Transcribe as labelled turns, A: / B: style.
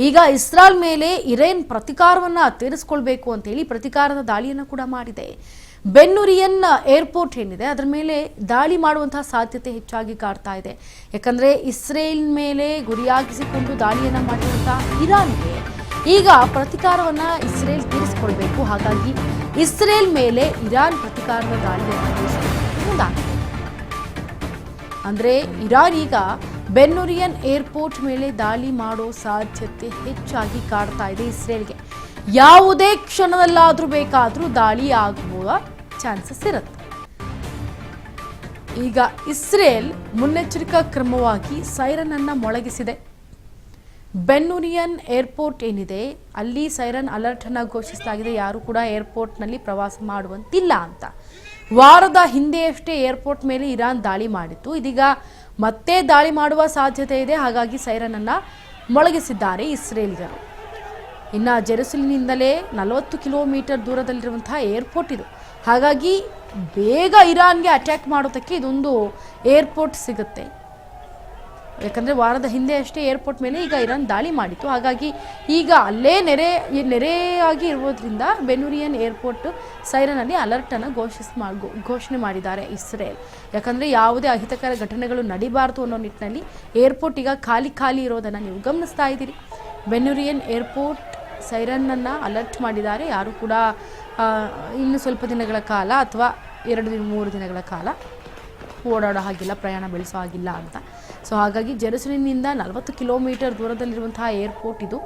A: ಈಗ ಇಸ್ರಾಯೇಲ್ ಮೇಲೆ ಇರಾನ್ ಪ್ರತಿಕಾರವನ್ನ ತೀರಿಸಿಕೊಳ್ಳಬೇಕು ಅಂತ ಹೇಳಿ ಪ್ರತಿಕಾರದ ದಾಳಿಯನ್ನು ಕೂಡ ಮಾಡಿದೆ. ಬೆನ್ ಗುರಿಯನ್ ಏರ್ಪೋರ್ಟ್ ಏನಿದೆ ಅದರ ಮೇಲೆ ದಾಳಿ ಮಾಡುವಂತಹ ಸಾಧ್ಯತೆ ಹೆಚ್ಚಾಗಿ ಕಾಡ್ತಾ ಇದೆ. ಯಾಕಂದ್ರೆ ಇಸ್ರೇಲ್ ಮೇಲೆ ಗುರಿಯಾಗಿಸಿಕೊಂಡು ದಾಳಿಯನ್ನ ಮಾಡಿರುವಂತಹ ಇರಾನ್ಗೆ ಈಗ ಪ್ರತಿಕಾರವನ್ನ ಇಸ್ರೇಲ್ ತೀರಿಸಿಕೊಳ್ಬೇಕು. ಹಾಗಾಗಿ ಇಸ್ರೇಲ್ ಮೇಲೆ ಇರಾನ್ ಪ್ರತಿಕಾರದ ದಾಳಿಯನ್ನು ಮುಂದಾಗಿದೆ. ಅಂದ್ರೆ ಇರಾನ್ ಈಗ ಬೆನ್ ಗುರಿಯನ್ ಏರ್ಪೋರ್ಟ್ ಮೇಲೆ ದಾಳಿ ಮಾಡೋ ಸಾಧ್ಯತೆ ಹೆಚ್ಚಾಗಿ ಕಾಡ್ತಾ ಇದೆ. ಇಸ್ರೇಲ್ಗೆ ಯಾವುದೇ ಕ್ಷಣದಲ್ಲಾದ್ರೂ ಬೇಕಾದ್ರೂ ದಾಳಿ ಆಗುವ ಚಾನ್ಸಸ್ ಇರುತ್ತೆ. ಈಗ ಇಸ್ರೇಲ್ ಮುನ್ನೆಚ್ಚರಿಕಾ ಕ್ರಮವಾಗಿ ಸೈರನ್ ಅನ್ನ ಮೊಳಗಿಸಿದೆ. ಬೆನ್ ಗುರಿಯನ್ ಏರ್ಪೋರ್ಟ್ ಏನಿದೆ ಅಲ್ಲಿ ಸೈರನ್ ಅಲರ್ಟ್ ಅನ್ನ ಘೋಷಿಸಲಾಗಿದೆ. ಯಾರು ಕೂಡ ಏರ್ಪೋರ್ಟ್ ನಲ್ಲಿ ಪ್ರವಾಸ ಮಾಡುವಂತಿಲ್ಲ ಅಂತ. ವಾರದ ಹಿಂದೆಯಷ್ಟೇ ಏರ್ಪೋರ್ಟ್ ಮೇಲೆ ಇರಾನ್ ದಾಳಿ ಮಾಡಿತ್ತು. ಇದೀಗ ಮತ್ತೆ ದಾಳಿ ಮಾಡುವ ಸಾಧ್ಯತೆ ಇದೆ. ಹಾಗಾಗಿ ಸೈರನ್ ಅನ್ನ ಮೊಳಗಿಸಿದ್ದಾರೆ ಇಸ್ರೇಲ್ಗರು. ಇನ್ನು ಜೆರುಸಲೆಂನಿಂದಲೇ 40 ಕಿಲೋಮೀಟರ್ ದೂರದಲ್ಲಿರುವಂತಹ ಏರ್ಪೋರ್ಟ್ ಇದು. ಹಾಗಾಗಿ ಬೇಗ ಇರಾನ್ಗೆ ಅಟ್ಯಾಕ್ ಮಾಡೋದಕ್ಕೆ ಇದೊಂದು ಏರ್ಪೋರ್ಟ್ ಸಿಗುತ್ತೆ. ಯಾಕಂದರೆ ವಾರದ ಹಿಂದೆ ಅಷ್ಟೇ ಏರ್ಪೋರ್ಟ್ ಮೇಲೆ ಈಗ ಇರಾನ್ ದಾಳಿ ಮಾಡಿತ್ತು. ಹಾಗಾಗಿ ಈಗ ಅಲ್ಲೇ ನೆರೆಯಾಗಿ ಇರೋದ್ರಿಂದ ಬೆನ್ ಗುರಿಯನ್ ಏರ್ಪೋರ್ಟ್ ಸೈರನಲ್ಲಿ ಅಲರ್ಟನ್ನು ಘೋಷಣೆ ಮಾಡಿದ್ದಾರೆ ಇಸ್ರೇಲ್. ಯಾಕಂದರೆ ಯಾವುದೇ ಅಹಿತಕರ ಘಟನೆಗಳು ನಡೀಬಾರ್ದು ಅನ್ನೋ ನಿಟ್ಟಿನಲ್ಲಿ ಏರ್ಪೋರ್ಟ್ ಈಗ ಖಾಲಿ ಇರೋದನ್ನು ನೀವು ಗಮನಿಸ್ತಾ ಇದ್ದೀರಿ. ಬೆನ್ ಗುರಿಯನ್ ಏರ್ಪೋರ್ಟ್ ಸೈರನ್ನನ್ನು ಅಲರ್ಟ್ ಮಾಡಿದ್ದಾರೆ. ಯಾರು ಕೂಡ ಇನ್ನು ಸ್ವಲ್ಪ ದಿನಗಳ ಕಾಲ ಅಥವಾ 2-3 ದಿನಗಳ ಕಾಲ ಓಡಾಡೋ ಹಾಗಿಲ್ಲ, ಪ್ರಯಾಣ ಬೆಳೆಸೋ ಹಾಗಿಲ್ಲ ಅಂತ. ಸೊ ಹಾಗಾಗಿ ಜೆರುಸಲೆಂನಿಂದ 40 ಕಿಲೋಮೀಟರ್ ದೂರದಲ್ಲಿರುವಂತಹ ಏರ್ಪೋರ್ಟ್ ಇದು.